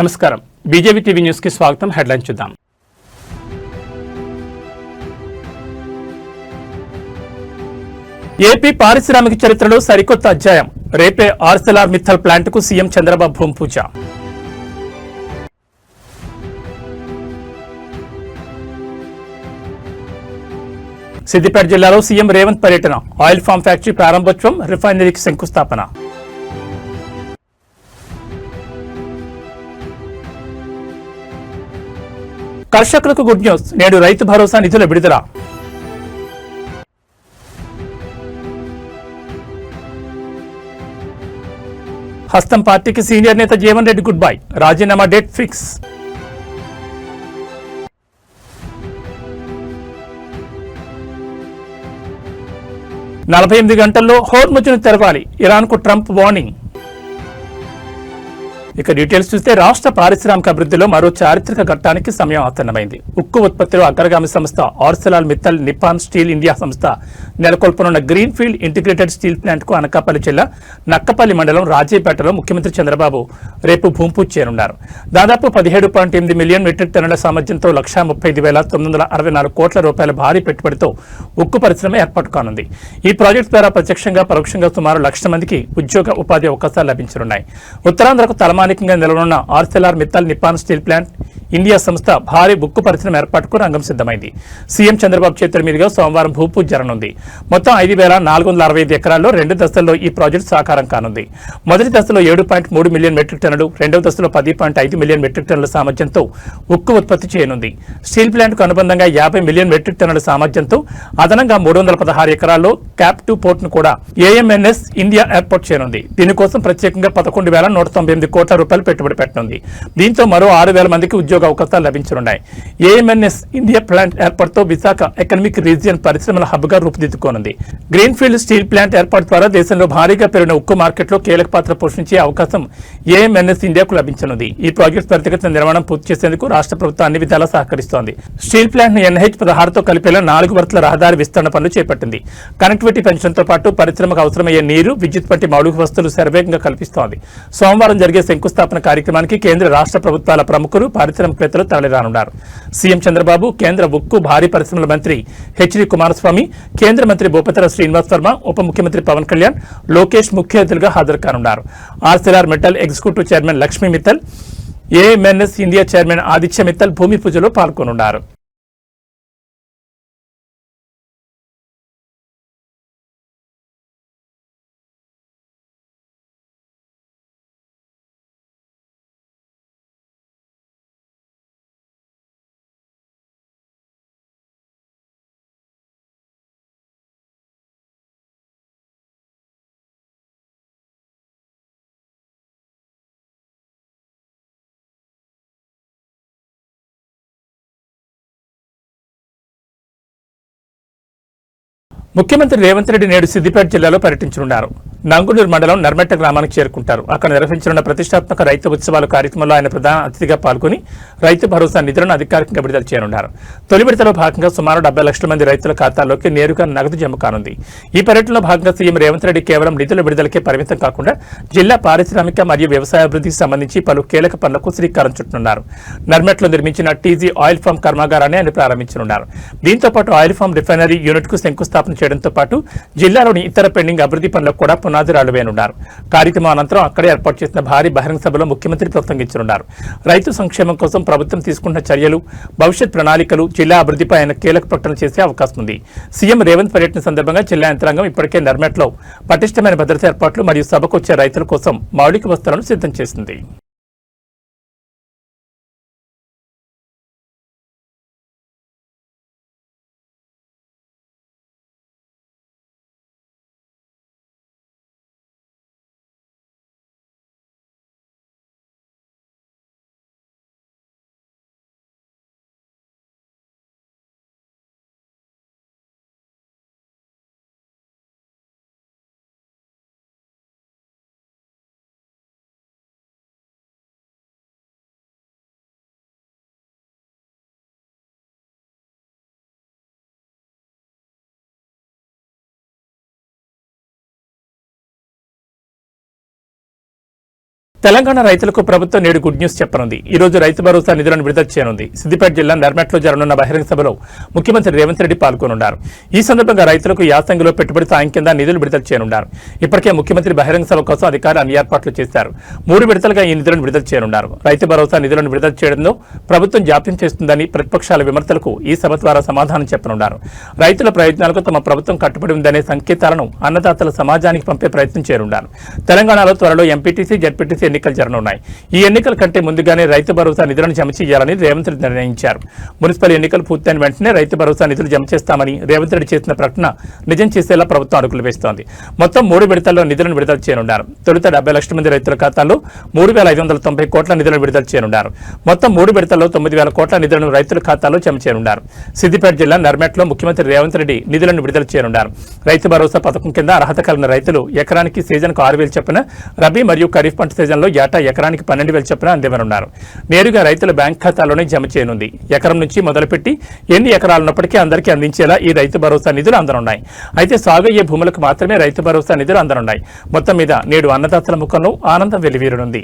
నమస్కారం BJP TV news కి స్వాగతం. హెడ్లైన్ చూద్దాం. ఏపీ పారిశ్రామిక చరిత్రలో సరికొత్త అధ్యాయం. రేపే ఆర్సెలార్ మిత్తల్ ప్లాంట్ కు సీఎం చంద్రబాబు భూమి పూజ. సిద్దిపేట జిల్లాలో సీఎం రేవంత్ పర్యటన. ఆయిల్ ఫామ్ ఫ్యాక్టరీ ప్రారంభోత్సవం, రిఫైనరీకి శంకుస్థాపన. కర్షకులకు గుడ్ న్యూస్. నేడు రైతు భరోసా నిధుల విడుదల. హస్తం పార్టీకి సీనియర్ నేత జీవన్ రెడ్డి గుడ్ బై. రాజీనామా డేట్ ఫిక్స్. నలభై 48 గంటల్లో హోర్ముజ్ను తెరవాలి. ఇరాన్కు ట్రంప్ వార్నింగ్. ఇక డీటెయిల్స్ చూస్తే రాష్ట్ర పారిశ్రామిక అభివృద్ధిలో మరో చారిత్రక ఘట్టానికి సమయం ఆసన్నమైంది. ఉక్కు ఉత్పత్తిలో అగ్రగామి సంస్థ Arcelor Mittal Nippon steel India సంస్థ నెలకొల్పనున్న green field integrated steel plant కు అనకాపల్లి జిల్లా నక్కపల్లి మండలం రాజీపేటలో ముఖ్యమంత్రి చంద్రబాబు రేపు భూమి పూజ చేయనున్నారు. దాదాపు 17.8 మిలియన్ మెట్రిక్ టన్నుల సామర్థ్యంతో 1,35,964 కోట్ల రూపాయల భారీ పెట్టుబడితో ఉక్కు పరిశ్రమ ఏర్పాటు కానుంది. ఈ ప్రాజెక్టు ద్వారా ప్రత్యక్షంగా పరోక్షంగా సుమారు 1,00,000 మందికి ఉద్యోగ ఉపాధి అవకాశాలు లభించనున్నాయి. ఉత్తరాంధ్రకు తలమానికంగా నిలవనున్న Arcelor Mittal Nippon steel plant India సంస్థ భారీ ఉక్కు పరిశ్రమ ఏర్పాటుకు రంగం సిద్ధమైంది. సీఎం చంద్రబాబు చేతుల మీదుగా సోమవారం భూపూజ జరగనుంది. మొత్తం 5,465 ఎకరాల్లో 2 దశల్లో ఈ ప్రాజెక్టు సాకారం కానుంది. మొదటి దశలో 7.3 మిలియన్ మెట్రిక్ టన్నులు, రెండవ దశలో 10.5 మిలియన్ మెట్రిక్ టన్నుల సామర్థ్యంతో ఉక్కు ఉత్పత్తి చేయనుంది. స్టీల్ ప్లాంట్కు అనుబంధంగా 50 మిలియన్ మెట్రిక్ టన్నుల సామర్థ్యంతో అదనంగా 316 ఎకరాల్లో క్యాప్ 2 పోర్టును కూడా ఏఎంఎన్ఎస్ ఇండియా ఏర్పాటు చేయనుంది. దీనికోసం ప్రత్యేకంగా 11,198 కోట్ల రూపాయలు పెట్టుబడి పెట్టనుంది. దీంతో మరో 6,000 మందికి ఉద్యోగ అవకాశాలు లభించనున్నాయి. ఏఎంఎన్ఎస్ ఇండియా ప్లాంట్ ఏర్పాటుతో విశాఖ ఎకనామిక్ రీజియన్ పరిశ్రమల హబ్ గా రూపుదిద్దుకోనుంది. గ్రీన్ ఫీల్డ్ స్టీల్ ప్లాంట్ ఏర్పాటు ద్వారా దేశంలో భారీగా పెరిగిన ఉక్కు మార్కెట్లో కీలక పాత్ర పోషించే అవకాశం ఏఎంఎన్ఎస్ ఇండియాకు లభించనుంది. ఈ ప్రాజెక్టు త్వరితగతిన నిర్మాణం పూర్తి చేసేందుకు రాష్ట్ర ప్రభుత్వం అన్ని విధాలా సహకరిస్తోంది. స్టీల్ ప్లాంట్ ను NH-16తో కలిపేలా 4 వర్తుల రహదారి విస్తరణ పనులు చేపట్టింది. కనెక్టివిటీ పెంచడంతో పాటు పరిశ్రమకు అవసరమయ్యే నీరు, విద్యుత్ వంటి మౌలిక వస్తువులు శరవేగంగా కల్పిస్తోంది. సోమవారం జరిగే శంకుస్థాపన కార్యక్రమానికి కేంద్ర రాష్ట్ర ప్రభుత్వాల ప్రముఖులు, పారిశ్రామికవేత్తలు తరలిరానున్నారు. సీఎం చంద్రబాబు, కేంద్ర ఉక్కు భారీ పరిశ్రమల మంత్రి హెచ్డి కుమారస్వామి, కేంద్ర మంత్రి భూపతిర శ్రీనివాస్ వర్మ, ఉప ముఖ్యమంత్రి పవన్ కళ్యాణ్, లోకేష్ ముఖ్య అతిథులుగా హాజరు కానున్నారు. Arcelor Mittal executive chairman Lakshmi Mittal, AMNS India chairman Aditya Mittal భూమి పూజలో పాల్గొనున్నారు. ముఖ్యమంత్రి రేవంత్ రెడ్డి నేడు సిద్దిపేట జిల్లాలో పర్యటించనున్నారు. నంగునూరు మండలం నర్మెట్ట గ్రామానికి చేరుకుంటారు. అక్కడ నిర్వహించనున్న ప్రతిష్టాత్మక రైతు ఉత్సవాల కార్యక్రమంలో ఆయన ప్రధాన అతిథిగా పాల్గొని రైతు భరోసా నిధులను అధికారికంగా విడుదల చేయనున్నారు. తొలి విడతలో భాగంగా సుమారు 70 లక్షల మంది రైతుల ఖాతాల్లోకి నేరుగా నగదు జమ కానుంది. ఈ పర్యటనలో భాగంగా సీఎం రేవంత్ రెడ్డి కేవలం నిధుల విడుదలకే పరిమితం కాకుండా జిల్లా పారిశ్రామిక మరియు వ్యవసాయాభివృద్ధికి సంబంధించి పలు కీలక పనులకు శ్రీకారం చుట్టనున్నారు. నర్మెట్లో నిర్మించిన టీజీ ఆయిల్ ఫామ్ కర్మాగారాన్ని ఆయన ప్రారంభించనున్నారు. దీంతో పాటు ఆయిల్ ఫామ్ రిఫైనరీ యూనిట్ కు శంకుస్థాపన చేయడంతో పాటు జిల్లాలోని ఇతర పెండింగ్ అభివృద్ధి పనులకు కూడా పునాదిరాలు వేయనున్నారు. కార్యక్రమం అనంతరం అక్కడే ఏర్పాటు చేసిన భారీ బహిరంగ సభలో ముఖ్యమంత్రి ప్రసంగించనున్నారు. రైతు సంక్షేమం కోసం ప్రభుత్వం తీసుకున్న చర్యలు, భవిష్యత్ ప్రణాళికలు, జిల్లా అభివృద్ధిపై ఆయన కీలక ప్రకటన చేసే అవకాశం ఉంది. సీఎం రేవంత్ పర్యటన సందర్భంగా జిల్లా యంత్రాంగం ఇప్పటికే నర్మెట్లో పటిష్టమైన భద్రతా ఏర్పాట్లు మరియు సభకు వచ్చే రైతుల కోసం మౌలిక వసతులను సిద్ధం చేసింది. తెలంగాణ రైతులకు ప్రభుత్వం నేడు గుడ్ న్యూస్ చెప్పనుంది. ఈ రోజు రైతు భరోసా నిధులను విడుదల చేయనుంది. సిద్దిపేట జిల్లా నర్మెట్లో జరగనున్న బహిరంగ సభలో ముఖ్యమంత్రి రేవంత్ రెడ్డి పాల్గొనున్నారు. ఈ సందర్భంగా రైతులకు యాసంగిలో పెట్టుబడి సాయం కింద నిధులు విడుదల చేయనున్నారు. ఇప్పటికే ముఖ్యమంత్రి బహిరంగ సభ కోసం అధికారులు అన్ని ఏర్పాట్లు చేశారు. 3 విడతలుగా ఈ నిధులను విడుదల చేయనున్నారు. రైతు భరోసా నిధులను విడుదల చేయడంలో ప్రభుత్వం జాప్యం చేస్తుందని ప్రతిపక్షాల విమర్శలకు ఈ సభ ద్వారా సమాధానం చెప్పనున్నారు. రైతుల ప్రయోజనాలకు తమ ప్రభుత్వం కట్టుబడి ఉందనే సంకేతాలను అన్నదాతల సమాజానికి పంపే ప్రయత్నం చేయనున్నారు. తెలంగాణలో త్వరలో ఎంపీటీసీ, జడ్పీటీసీ ఎన్నికలు జరగనున్నాయి. ఈ ఎన్నికల కంటే ముందుగానే రైతు భరోసా నిధులను జమ చేయాలని రేవంత్ రెడ్డి నిర్ణయించారు. మున్సిపల్ ఎన్నికలు పూర్తయిన వెంటనే రైతు భరోసా నిధులు జమ చేస్తామని రేవంత్ రెడ్డి చేసిన ప్రకటన నిజం చేసేలా ప్రభుత్వం అడుగులు వేస్తోంది. మొత్తం 3 విడతల్లో నిధులను విడుదల చేయనున్నారు. తొలుత 70 లక్షల మంది రైతుల ఖాతాల్లో 3,590 కోట్ల నిధులను విడుదల చేయనున్నారు. మొత్తం 3 విడతల్లో 9,000 కోట్ల నిధులను రైతుల ఖాతాలో జమ చేయనున్నారు. సిద్దిపేట జిల్లా నర్మెట్లో ముఖ్యమంత్రి రేవంత్ రెడ్డి నిధులను విడుదల చేయనున్నారు. రైతు భరోసా పథకం కింద అర్హత కలిగిన రైతులు ఎకరానికి సీజన్కు 6,000 చొప్పున, రబీ మరియు ఖరీఫ్ పంట సీజన్లో ఏటా ఎకరానికి 12,000 చొప్పున అందివ్వనున్నారు. నేరుగా రైతుల బ్యాంక్ ఖాతాలోనే జమ చేయనుంది. ఎకరం నుంచి మొదలుపెట్టి ఎన్ని ఎకరాలున్నప్పటికీ అందరికీ అందించేలా ఈ రైతు భరోసా నిధులు అందనున్నాయి. అయితే సాగు అయ్యే భూములకు మాత్రమే రైతు భరోసా నిధులు అందనున్నాయి. మొత్తం మీద నేడు అన్నదాతల ముఖంలో ఆనందం వెల్లివిరనుంది.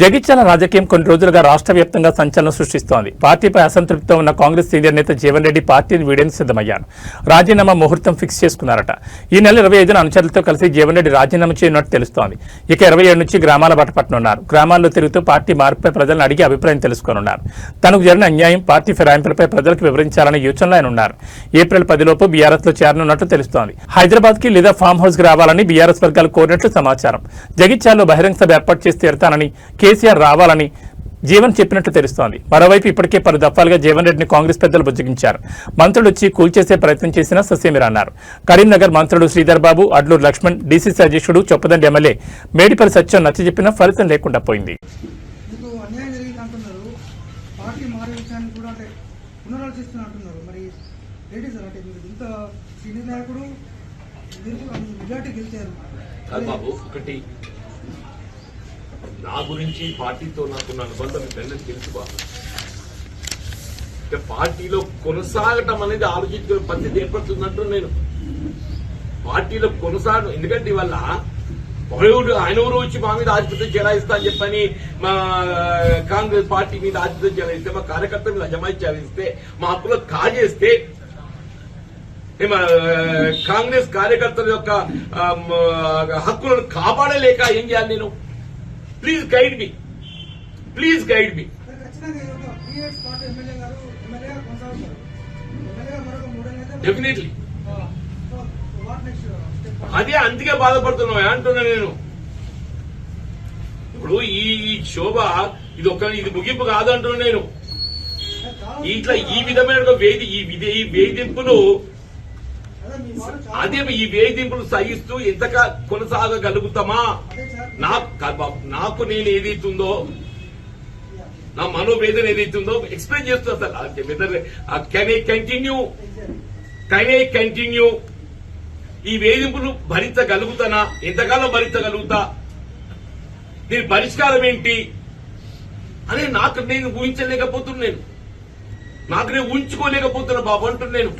జగిత్యాల రాజకీయం కొన్ని రోజులుగా రాష్ట్ర వ్యాప్తంగా సంచలనం సృష్టిస్తోంది. పార్టీపై అసంతృప్తితో ఉన్న కాంగ్రెస్ సీనియర్ నేత జీవన్ రెడ్డి పార్టీని వీడేందుకు సిద్ధమయ్యారు. రాజీనామా ముహూర్తం ఫిక్స్ చేసుకున్నారట. ఈ నెల 25న అనుచరులతో కలిసి జీవన్ రెడ్డి రాజీనామా చేయనున్నట్టు తెలుస్తోంది. ఇక 27 నుంచి గ్రామాల బాట పట్టనున్నారు. గ్రామాల్లో తిరుగుతూ పార్టీ మార్పుపై ప్రజలను అడిగి అభిప్రాయం తెలుసుకోనున్నారు. తనకు జరిగిన అన్యాయం, పార్టీ ఫిరాయింపులపై ప్రజలకు వివరించాలనే యోచనలో ఆయన ఉన్నారు. ఏప్రిల్ 10 లోపు బీఆర్ఎస్ లో చేరనున్నట్లు తెలుస్తోంది. హైదరాబాద్ కి లేదా ఫామ్ హౌస్ కి రావాలని బీఆర్ఎస్ వర్గాలు కోరినట్లు సమాచారం. జగిత్యాలలో బహిరంగ సభ ఏర్పాటు చేసి తీరుతానని, కేసీఆర్ రావాలని జీవన్ చెప్పినట్లు తెలుస్తోంది. మరోవైపు ఇప్పటికే 10 దఫాలుగా జీవన్ రెడ్డిని కాంగ్రెస్ పెద్దలు బుజ్జగించారు. మంత్రులు వచ్చి కూల్చేసే ప్రయత్నం చేసినా ససేమిరా అన్నారు. కరీంనగర్ మంత్రులు శ్రీధర్ బాబు, అడ్లూరు లక్ష్మణ్, డీసీసీ అధ్యక్షుడు చొప్పదండి ఎమ్మెల్యే మేడిపల్లి సత్యం నచ్చజెప్పినా ఫలితం లేకుండా పోయింది. నా గురించి పార్టీతో నాకున్న అనుబంధం మీకు తెలుసు బాబు. పార్టీలో కొనసాగటం అనేది ఆలోచించుకునే పరిస్థితి ఏర్పడుతుందంటూ నేను పార్టీలో కొనసాగడం. ఎందుకంటే ఇవాళ ఆయన ఊరు వచ్చి మా మీద ఆధిపత్యం చెలాయిస్తా అని చెప్పని మా కాంగ్రెస్ పార్టీ మీద ఆధిపత్యం చెలాయిస్తే, మా కార్యకర్తల మీద అజమాయిషి చెలాయిస్తే, మా హక్కులకు కాజేస్తే, కాంగ్రెస్ కార్యకర్తల యొక్క హక్కులను కాపాడలేక ఏం చేయాలి నేను? Please guide me, please guide me. Definitely అదే అందుకే బాధపడుతున్నా అంటున్నా నేను. ఇప్పుడు ఈ శోభ ఇది ముగింపు కాదు అంటున్నా నేను. ఇట్లా ఈ విధమైన ఈ వేధింపులు ఈ వేధింపులు సహిస్తూ ఎంతగా కొనసాగగలుగుతామా? నాకు నేను ఏదైతుందో, నా మనోవేదన ఏదైతుందో ఎక్స్ప్లెయిన్ చేస్తూ కెన్ ఐ కంటిన్యూ ఈ వేధింపులు భరించగలుగుతానా? ఎంతకాలం భరించగలుగుతా? దీని పరిష్కారం ఏంటి అని నేను ఊహించలేకపోతున్నాను. నేను ఊహించుకోలేకపోతున్నా బాబు అంటున్నాను.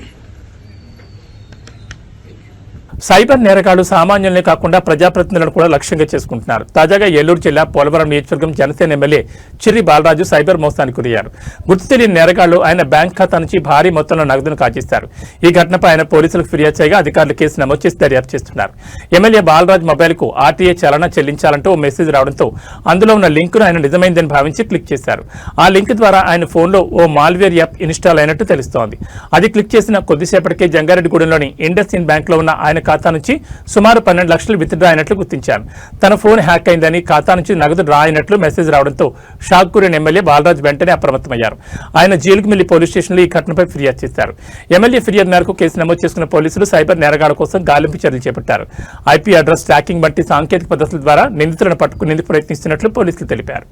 సైబర్ నేరగాళ్లు సామాన్యులనే కాకుండా ప్రజాప్రతినిధులను కూడా లక్ష్యంగా చేసుకుంటున్నారు. తాజాగా ఏలూరు జిల్లా పోలవరం నియోజకవర్గం జనసేన ఎమ్మెల్యే చిర్రి బాలరాజు సైబర్ మోసానికి గురయ్యారు. గుర్తు తెలియని నేరగాళ్లు ఆయన బ్యాంక్ ఖాతా నుంచి భారీ మొత్తంలో నగదును కాజేశారు. ఈ ఘటనపై ఆయన పోలీసులకు ఫిర్యాదు చేయగా అధికారులు కేసు నమోదు చేసి దర్యాప్తు చేస్తున్నారు. ఎమ్మెల్యే బాలరాజు మొబైల్ కు ఆర్టీఏ చలన చెల్లించాలంటూ ఓ మెసేజ్ రావడంతో అందులో ఉన్న లింకును ఆయన నిజమైందని భావించి క్లిక్ చేశారు. ఆ లింక్ ద్వారా ఆయన ఫోన్లో ఓ మాల్వేర్ యాప్ ఇన్స్టాల్ అయినట్టు తెలుస్తోంది. అది క్లిక్ చేసిన కొద్దిసేపటికే జంగారెడ్డిగూడెంలోని ఇండస్ ఇండ్ బ్యాంక్ లో ఉన్న ఆయన ఖాతా నుంచి సుమారు 12 లక్షలు విత్డ్రా అయినట్లు గుర్తించారు. తన ఫోన్ హ్యాక్ అయిందని, ఖాతా నుంచి నగదు డ్రా అయినట్లు మెసేజ్ రావడంతో షాక్ గురైన ఎమ్మెల్యే బాలరాజు వెంటనే అప్రమత్తమయ్యారు. ఆయన జీలుగుమిల్లి పోలీస్ స్టేషన్లో ఈ ఘటనపై ఫిర్యాదు చేశారు. ఎమ్మెల్యే ఫిర్యాదు మేరకు కేసు నమోదు చేసుకున్న పోలీసులు సైబర్ నేరగాళ్ల కోసం గాలింపు చర్యలు చేపట్టారు. ఐపీ అడ్రస్ ట్రాకింగ్ వంటి సాంకేతిక పద్ధతుల ద్వారా నిందితులను పట్టుకునేందుకు ప్రయత్నిస్తున్నట్లు పోలీసులు తెలిపారు.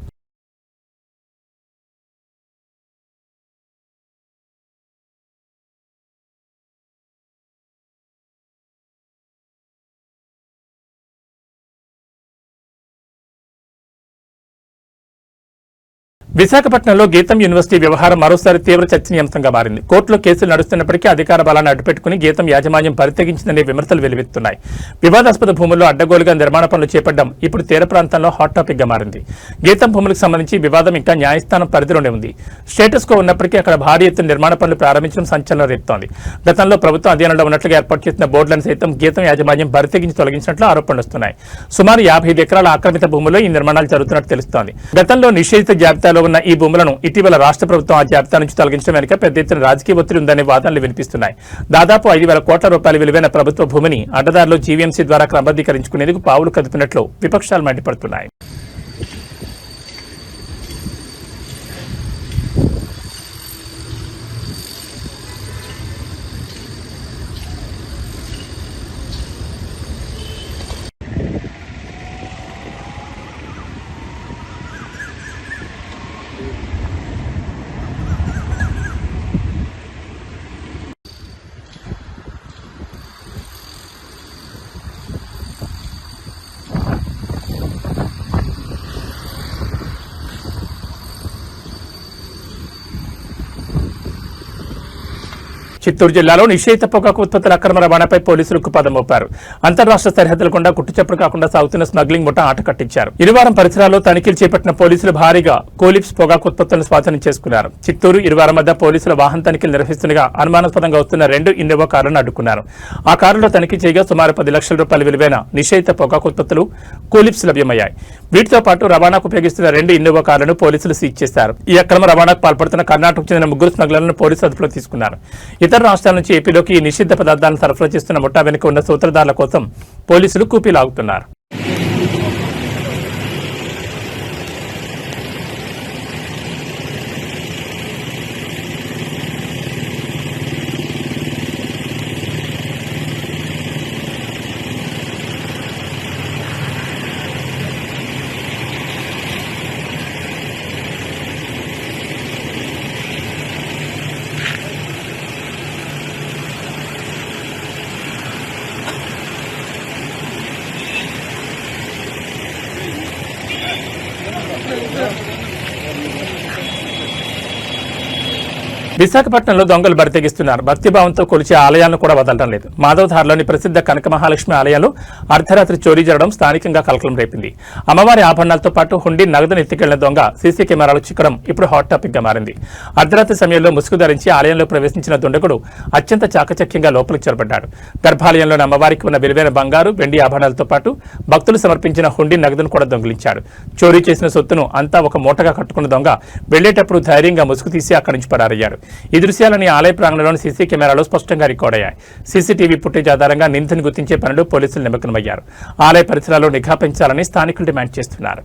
విశాఖపట్నంలో గీతం యూనివర్సిటీ వ్యవహారం మరోసారి తీవ్ర చర్చనీయాంశంగా మారింది. కోర్టులో కేసులు నడుస్తున్నప్పటికీ అధికార బలాన్ని అడ్డుపెట్టుకుని గీతం యాజమాన్యం పరితెగించిందనే విమర్శలు వెలువెత్తున్నాయి. వివాదాస్పద భూముల్లో అడ్డగోలుగా నిర్మాణ పనులు చేపట్టడం ఇప్పుడు తీర ప్రాంతంలో హాట్ టాపిక్ గా మారింది. గీతం భూములకు సంబంధించి వివాదం ఇంకా న్యాయస్థానం పరిధిలోనే ఉంది. స్టేటస్ కో ఉన్నప్పటికీ అక్కడ భారీ ఎత్తున నిర్మాణ పనులు ప్రారంభించడం సంచలనం రేపుతోంది. గతంలో ప్రభుత్వం అధీనంలో ఉన్నట్లుగా ఏర్పాటు చేసిన బోర్డులను సైతం గీతం యాజమాన్యం పరితెగించి తొలగించినట్లు ఆరోపణలు వస్తున్నాయి. సుమారు 55 ఎకరాల ఆక్రమిత భూముల్లో ఈ నిర్మాణాలు జరుగుతున్నట్టు తెలుస్తోంది. గతంలో నిషేధిత జాబితాలో ఉన్న ఈ భూములను ఇటీవల రాష్ట్ర ప్రభుత్వం ఆ జాబితా నుంచి తొలగించడం వెనుక పెద్ద ఎత్తున రాజకీయ ఒత్తిడి ఉందనే వాదనలు వినిపిస్తున్నాయి. దాదాపు 5,000 కోట్ల రూపాయల విలువైన ప్రభుత్వ భూమిని అడ్డదారులు జీవీఎంసీ ద్వారా క్రమబద్ధీకరించుకునేందుకు పావులు కదుపుతున్నట్లు విపక్షాలు మండిపడుతున్నాయి. చిత్తూరు జిల్లాలో నిషేధిత పొగాకు ఉత్పత్తుల అక్రమ రవాణాపై పోలీసులకు పదం మోపారు. అంతర్రాష్ట్ర సరిహద్దుల గుండా గుట్టుచప్పుడు కాకుండా సాగుతున్న స్మగ్లింగ్ ముఠా ఆట కట్టించారు. ఇరువారం పరిసరాల్లో తనిఖీలు చేపట్టిన పోలీసులు భారీగా కోలిప్స్ పొగాకు ఉత్పత్తులను స్వాధీనం చేసుకున్నారు. చిత్తూరు ఇరువారం మధ్య పోలీసుల వాహన తనిఖీలు నిర్వహిస్తుండగా అనుమానాస్పదంగా వస్తున్న 2 ఇన్నోవా కారులను అడ్డుకున్నారు. ఆ కారులో తనిఖీ చేయగా సుమారు 10 లక్షల రూపాయల విలువైన నిషేధిత పొగాకు ఉత్పత్తులు కోలిప్స్ లభ్యమయ్యాయి. వీటితో పాటు రవాణాకు ఉపయోగిస్తున్న 2 ఇన్నోవా కార్లను పోలీసులు సీజ్ చేశారు. ఈ అక్రమ రవాణాకు పాల్పడుతున్న కర్ణాటకకు చెందిన 3 స్మగ్లర్లను పోలీసులు అదుపులో తీసుకున్నారు. ఇతర రాష్ట్రాల నుంచి ఏపీలోకి ఈ నిషిద్ధ పదార్థాలను సరఫరా చేస్తున్న ముఠా వెనుక ఉన్న సూత్రధారుల కోసం పోలీసులు కూపీలాగుతున్నారు. విశాఖపట్నంలో దొంగలు బరితెగిస్తున్నారు. భక్తిభావంతో కొలిచే ఆలయాలను కూడా వదలడం లేదు. మాధవధారలోని ప్రసిద్ధ కనక మహాలక్ష్మి ఆలయంలో అర్ధరాత్రి చోరీ జరగడం స్థానికంగా కలకలం రేపింది. అమ్మవారి ఆభరణాలతో పాటు హుండీ నగదును ఎత్తుకెళ్లిన దొంగ సీసీ కెమెరాలు చిక్కడం ఇప్పుడు హాట్ టాపిక్ గా మారింది. అర్ధరాత్రి సమయంలో ముసుగు ధరించి ఆలయంలో ప్రవేశించిన దుండగుడు అత్యంత చాకచక్యంగా లోపలికి చొరబడ్డాడు. గర్భాలయంలోని అమ్మవారికి ఉన్న విలువైన బంగారు, వెండి ఆభరణాలతో పాటు భక్తులు సమర్పించిన హుండీ నగదును కూడా దొంగిలించాడు. చోరీ చేసిన సొత్తును అంతా ఒక మూటగా కట్టుకున్న దొంగ వెళ్లేటప్పుడు ధైర్యంగా ముసుగు తీసి అక్కడి నుంచి పరారయ్యాడు. ఈ దృశ్యాలని ఆలయ ప్రాంగణంలోని సీసీ కెమెరాలో స్పష్టంగా రికార్డ్ అయ్యాయి. సీసీటీవీ ఫుటేజ్ ఆధారంగా నిందితుని గుర్తించే పనిలో పోలీసులు నిమగ్నమయ్యారు. ఆలయ పరిసరాల్లో నిఘా పెంచాలని స్థానికులు డిమాండ్ చేస్తున్నారు.